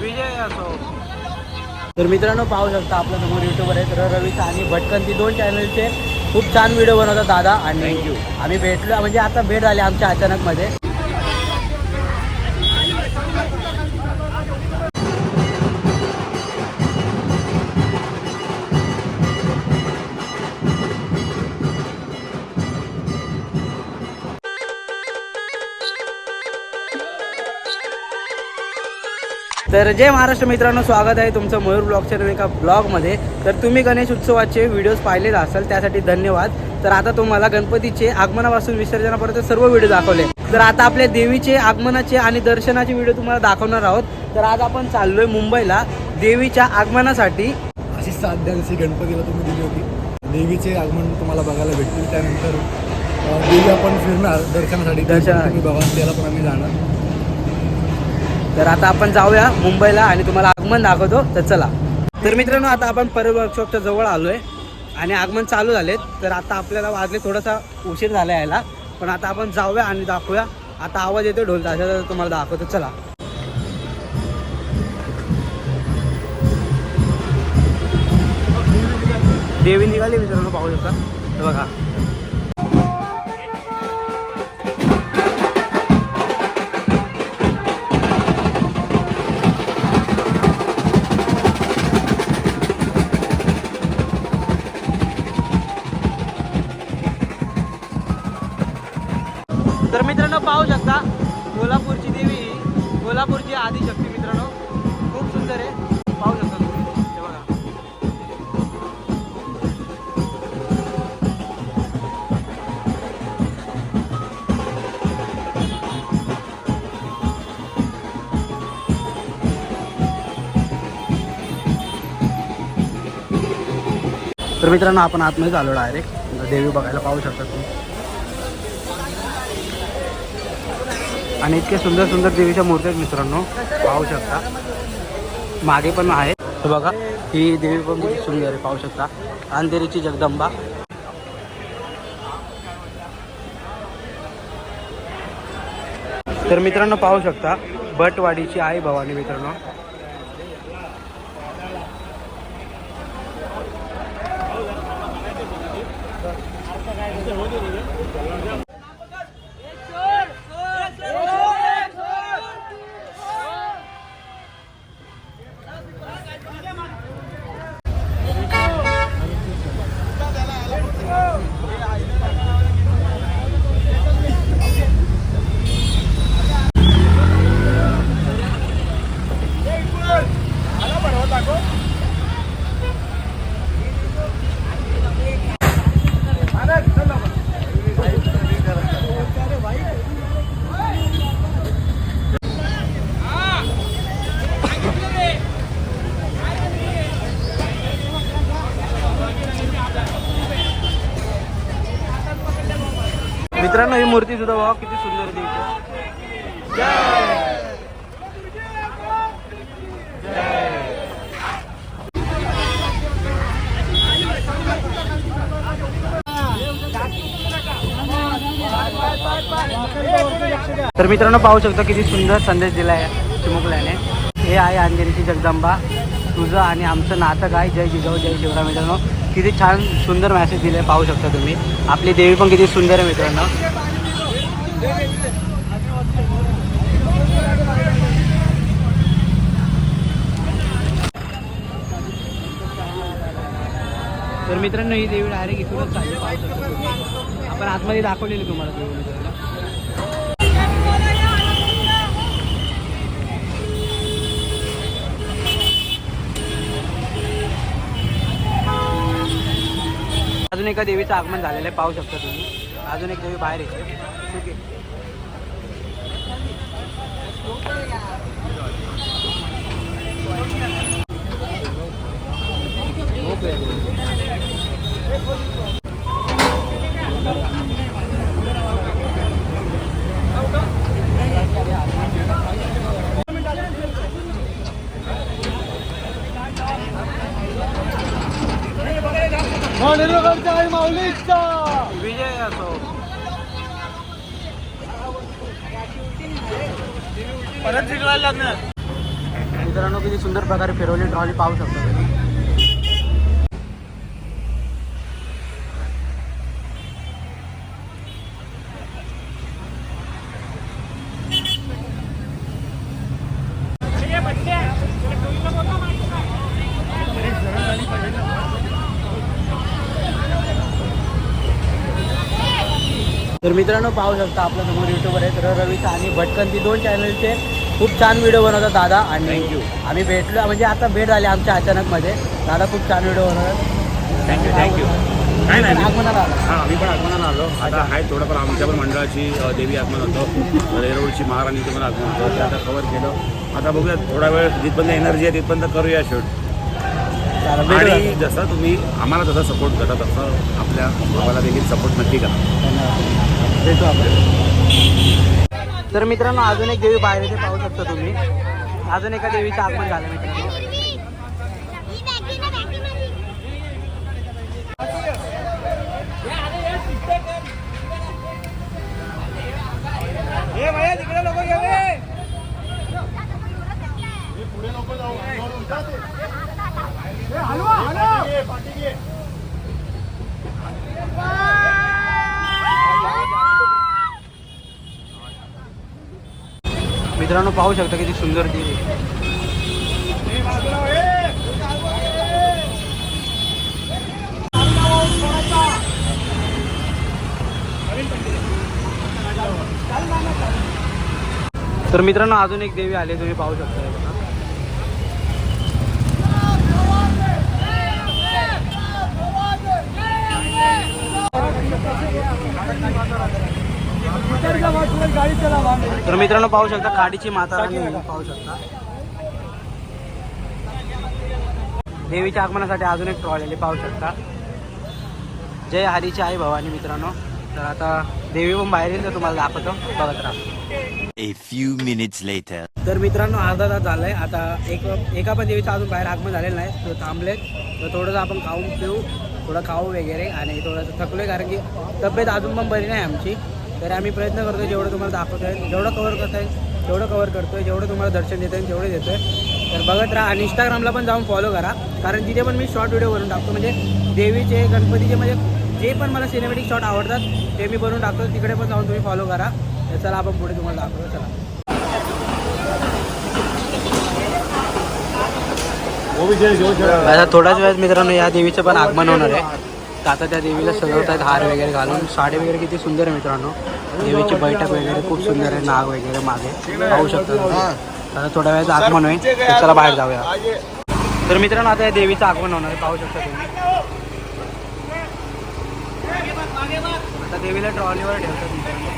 विजय असो. तर मित्रांनो पाहू शकता आपल्या समोर युट्यूबर आहेत रवीचा आणि भटकंती 2 चॅनलचे खूप छान व्हिडिओ बनवतात दादा. आणि आम्ही भेटलो म्हणजे आता भेट झाली आमच्या अचानकमध्ये. तर जय महाराष्ट्र मित्रांनो, स्वागत आहे तुमचं मयूर ब्लॉगच्या एका ब्लॉगमध्ये. तर तुम्ही गणेश उत्सवाचे व्हिडिओज पाहिलेच असाल, त्यासाठी धन्यवाद. तर आता तुम्हाला गणपतीचे आगमनापासून विसर्जनापर्यंत सर्व व्हिडिओ दाखवले. तर आता आपल्या देवीचे आगमनाचे आणि दर्शनाचे व्हिडिओ तुम्हाला दाखवणार आहोत. तर आज आपण चाललोय मुंबईला देवीच्या आगमनासाठी. अशी 7 दिवशी गणपतीला तुम्ही दिली होती, देवीचे आगमन तुम्हाला बघायला भेटतील. त्यानंतर देवी आपण फिरणार दर्शनासाठी भगवान त्याला पण आम्ही जाणार. तर आता आपण जाऊया मुंबईला आणि तुम्हाला आगमन दाखवतो. तर चला. तर मित्रांनो आता आपण परब वर्कशॉपच्या जवळ आलोय आणि आगमन चालू झालेत. तर आता आपल्याला वाजले थोडासा उशीर झाला यायला, पण आता आपण जाऊया आणि दाखवूया. आता आवाज येतो ढोल ताशाचा, तुम्हाला दाखवतो. चला. देवी निघाली मित्रांनो, पाहू शकता. हे बघा. तर मित्रांनो पाहू शकता कोल्हापूरची देवी, कोल्हापूरची आदिशक्ती मित्रांनो, खूप सुंदर आहे. पाहू शकता तुम्ही. हे बघा. तर मित्रांनो आपण आतमध्ये आलो डायरेक्ट देवी बघायला. पाहू शकता तुम्ही. आणि इतके सुंदर सुंदर देवीच्या मूर्ती आहेत मित्रांनो, पाहू शकता. मागे पण आहेत. हे बघा, ही देवी पण खूप सुंदर आहे. पाहू शकता. अंधेरीची जगदंबा. तर मित्रांनो पाहू शकता भटवाडीची आई भवानी मित्रांनो. मित्रांनो ही मूर्ती सुद्धा बघा किती सुंदर देवीची. तर मित्रांनो पाहू शकता किती सुंदर संदेश दिलाय चिमुकल्याने. हे आहे अंधेरीची जगदंबा, तुझं आणि आमचं नातं काय, जय जिजाऊ जय शिवराय. मित्रांनो किती छान सुंदर मेसेज दिले. पाहू शकता तुम्ही. आपली देवी पण किती सुंदर आहे मित्रांनो. तर मित्रांनो ही देवी डायरेक्ट इथूनच चालली. पाहू शकता तुम्ही. आपण आतमध्ये दाखवलेली तुम्हाला देवी मित्रांनो. अजून एका देवीचं आगमन झालेलं आहे. पाहू शकता तुम्ही. अजून एक देवी बाहेर येते. ठीक आहे. विजय असो. मित्रांनो किती सुंदर प्रकारे फिरवली ट्रॉली पाहू शकता तुम्ही. तर मित्रांनो पाहू शकता आपल्या समोर युट्यूबर आहेत रवीचा आणि भटकंती 2 चॅनलचे खूप छान व्हिडिओ बनवतात दादा. आणि आम्ही भेटलो म्हणजे आता भेट झाली आमच्या अचानकमध्ये. दादा खूप छान व्हिडिओ बनवतात. थँक्यू. नाही नाही आगमनाला आला. हां आम्ही पण आगमनाला आलो. आता आहे थोडंफार आमच्या पण मंडळाची देवी आगमन होतं, रेरोडची महाराणीचं पण आगमन होतं, ते आता कवर केलं. आता बघूया थोडा वेळ जिथपर्यंत एनर्जी आहे तिथपर्यंत करूया शूट. आणि जसं तुम्ही आम्हाला जसं सपोर्ट करता तसं आपल्या भावाला देखील सपोर्ट नक्की करा. भेटू आपण. तर मित्रांनो अजून एक देवी बाहेर येते पाहू शकता तुम्ही. अजून एका देवीचं आगमन झालं मित्रांनो. मित्रांनो पाहू शकता किती सुंदर देवी आहे. तर मित्रांनो अजून एक देवी आली तुम्ही पाहू शकता. हे बघा. तर मित्रांनो पाहू शकता खाडीची माता राणी पाहू शकता. देवीच्या आगमनासाठी अजून एक ट्रॉली पाहू शकता. जय हरीची आई भवानी मित्रांनो. तर आता देवी पण बाहेर येईल तर तुम्हाला दाखवतो, बघत राहा. A few minutes later. तर मित्रांनो अर्धा तास झालाय आता. एका पण देवीचं अजून बाहेर आगमन झालेलं नाही. तो थांबलेत. तर थोडंसं आपण खाऊन पिऊ, थोडं खाऊ वगैरे. आणि थोडंसं थकलोय कारण की तब्येत अजून पण बरी नाही आमची. तर आम्ही प्रयत्न करतोय जेवढं तुम्हाला दाखवतोय, जेवढं कव्हर करता येईल तेवढं कव्हर करतोय, जेवढं तुम्हाला दर्शन देता येईल तेवढे देतोय. तर बघत राहा आणि इंस्टाग्रामला पण जाऊन फॉलो करा, कारण तिथे पण मी शॉर्ट व्हिडिओ बनवून टाकतो. म्हणजे देवीचे गणपतीचे म्हणजे जे पण मला सिनेमॅटिक शॉट आवडतात ते मी बनवून टाकतो. तिकडे पण जाऊन तुम्ही फॉलो करा. तर चला आपण पुढे तुम्हाला दाखवतो. चला आता थोड्याच वेळात मित्रांनो या देवीचं पण आगमन होणार आहे. तर आता त्या देवीला सजवत आहेत हार वगैरे घालून. साडी वगैरे किती सुंदर आहे मित्रांनो. देवीची बैठक वगैरे खूप सुंदर आहे. नाग वगैरे मागे पाहू शकता. आता थोड्या वेळाचं आगमन होईल. तर चला बाहेर जाऊया. तर मित्रांनो आता या देवीचं आगमन होणार आहे पाहू शकता तुम्ही. आता देवीला ट्रॉलीवर ठेवतात मित्रांनो.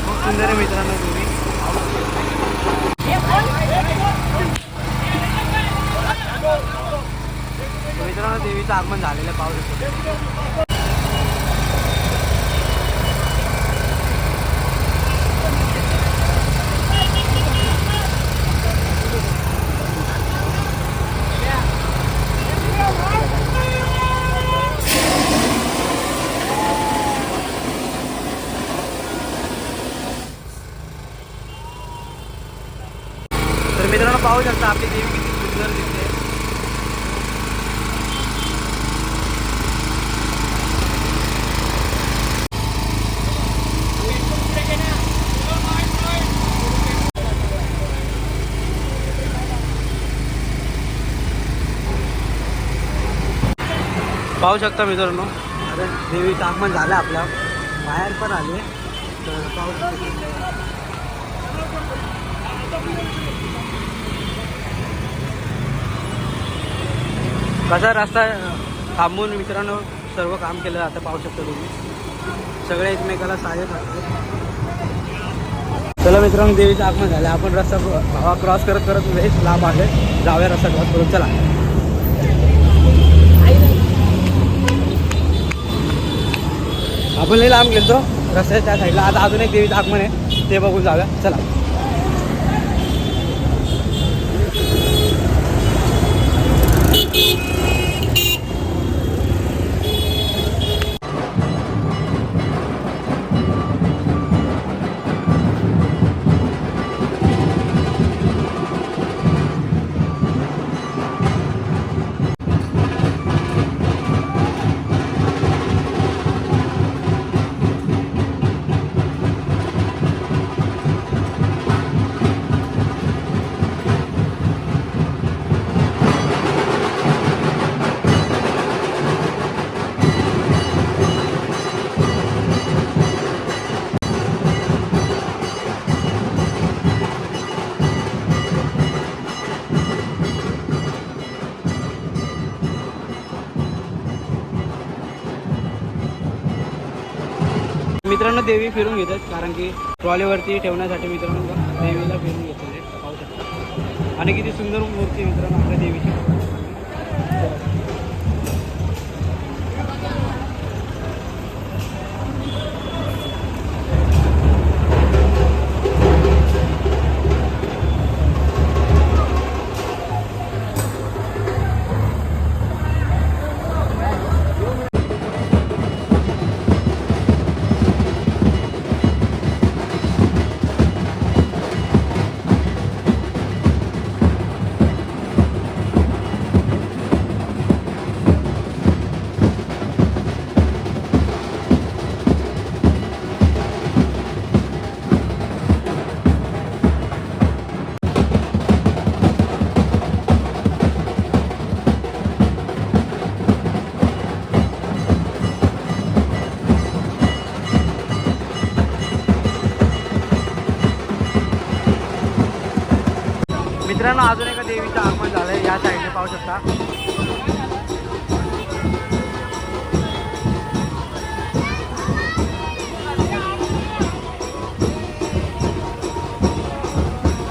खूप सुंदर आहे मित्रांनो देवी. मित्रांनो देवीचं आगमन झालेलं पाहू शकतो. तर मित्रांनो पाहू शकता आपली देवी किती सुंदर दिसते. पाहू शकता मित्रांनो आता देवीचं आगमन झालं आपल्या बाहेर पण आले. तर पाहू शकता कसा रस्ता थांबून मित्रांनो सर्व काम केलं जातं. पाहू शकता तुम्ही सगळे एकमेकाला साहाय्य करतात. चला मित्रांनो देवीचं आगमन झालं. आपण रस्ता हवा क्रॉस करत करत लयच लांब आले. जाऊया रस्ता क्रॉस करून. चला आपण लई लांब गेलो रस्त्याच्या त्या साईडला. आता अजून एक देवीचं आगमन आहे ते बघून जाऊया. चला मित्रांनो देवी फिरून घेतात कारण की ट्रॉलीवरती ठेवण्यासाठी मित्रांनो देवीला फिरून घेतलेले पाहू शकता. आणि किती सुंदर मूर्ती आहे मित्रांनो आपल्या देवीची. मित्रांनो अजून एका देवीचं आगमन झालंय या साईडने पाहू शकता.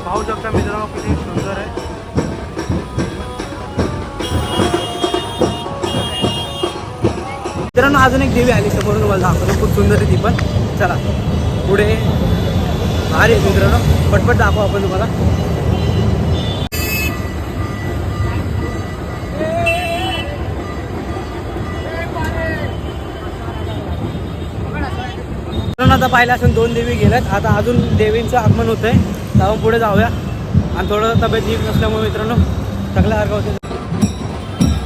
पाहू शकता मित्रांनो किती सुंदर आहे. मित्रांनो अजून एक देवी आली समोरून तुम्हाला दाखवतो. खूप सुंदर आहे ती पण. चला पुढे अरे मित्रांनो पटपट दाखवू आपण तुम्हाला. आता पाहिलं असून 2 देवी गेल्यात. आता अजून देवींचं आगमन होतंय. तर आपण पुढे जाऊया. आणि थोडं तब्येत ठीक नसल्यामुळे मित्रांनो थकल्यासारखं होतं.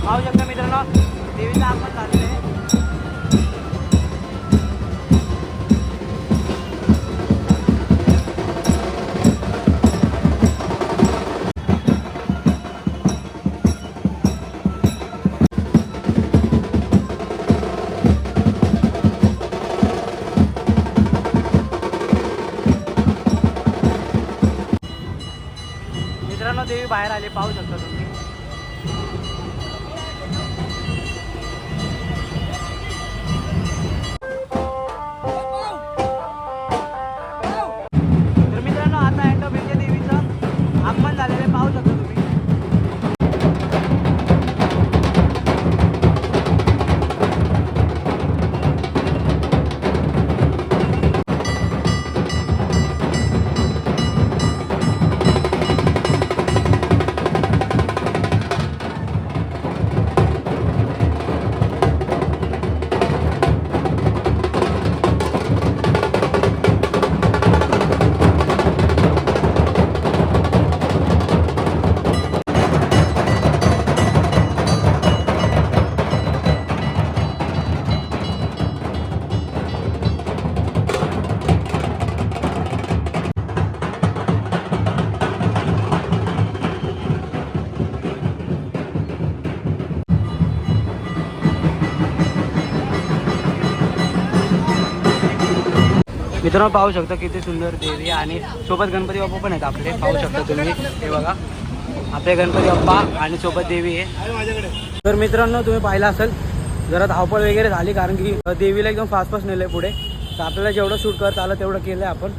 पाहू शकता मित्रांनो देवीचं आगमन झालेलं आहे. मित्रांनो देवी बाहेर आले पाहू शकता तुम्ही. तर मित्रांनो आता एंडोबिलच्या देवीचं आगमन झालेलं आहे पाहू शकता तुम्ही. मित्रांनो पाहू शकता किती सुंदर देवी आणि सोबत गणपती बाप्पा पण आहेत आपले. पाहू शकता तुम्ही हे बघा आपले गणपती बाप्पा आणि सोबत देवी आहे. तर मित्रांनो तुम्ही पाहिलं असेल जरा धावपळ वगैरे झाली कारण की देवीला एकदम फास्ट नेलं पुढे. तर आपल्याला जेवढं शूट करता आलं तेवढं केलं आपण.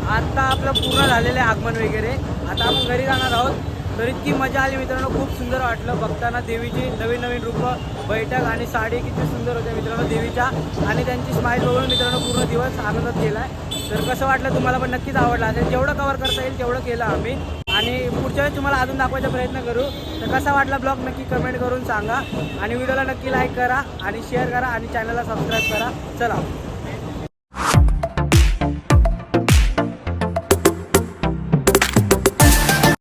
आता आपलं पूर्ण झालेलं आहे आगमन वगैरे. आता आपण घरी जाणार आहोत. तर इतकी मजा आली मित्रांनो. खूप सुंदर वाटलं बघताना देवीची नवीन नवीन रूपं, बैठक आणि साडी किती सुंदर होत्या मित्रांनो देवीच्या. आणि त्यांची स्माईल बघून मित्रांनो पूर्ण दिवस आनंदात गेला आहे. तर कसं वाटलं तुम्हाला पण नक्कीच आवडलं असेल. जेवढं कव्हर करता येईल तेवढं केलं आम्ही. आणि पुढच्या वेळेस तुम्हाला अजून दाखवायचा प्रयत्न करू. तर कसा वाटला ब्लॉग नक्की कमेंट करून सांगा. आणि व्हिडिओला नक्की लाईक करा आणि शेअर करा आणि चॅनलला सबस्क्राईब करा. चला.